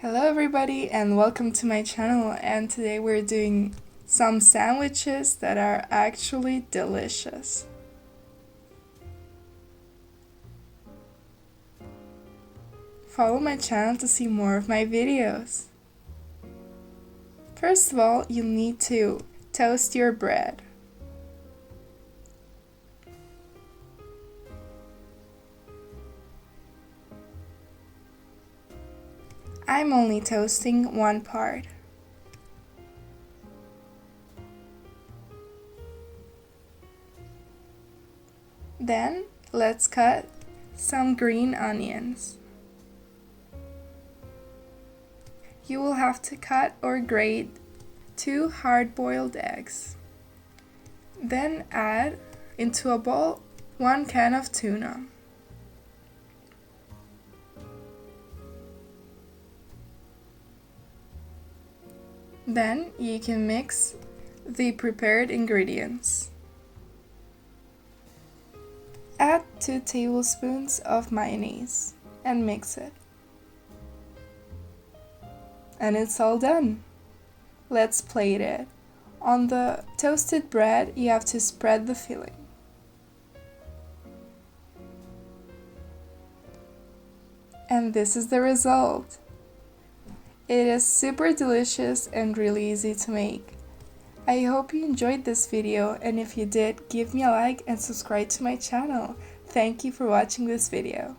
Hello everybody and welcome to my channel, and today we're doing some sandwiches that are actually delicious. Follow my channel to see more of my videos. First of all, you'll need to toast your bread. I'm only toasting one part. Then let's cut some green onions. You will have to cut or grate 2 hard-boiled eggs. Then add into a bowl 1 can of tuna. Then you can mix the prepared ingredients. Add 2 tablespoons of mayonnaise and mix it. And it's all done. Let's plate it. On the toasted bread, you have to spread the filling. And this is the result. It is super delicious and really easy to make. I hope you enjoyed this video, and if you did, give me a like and subscribe to my channel. Thank you for watching this video.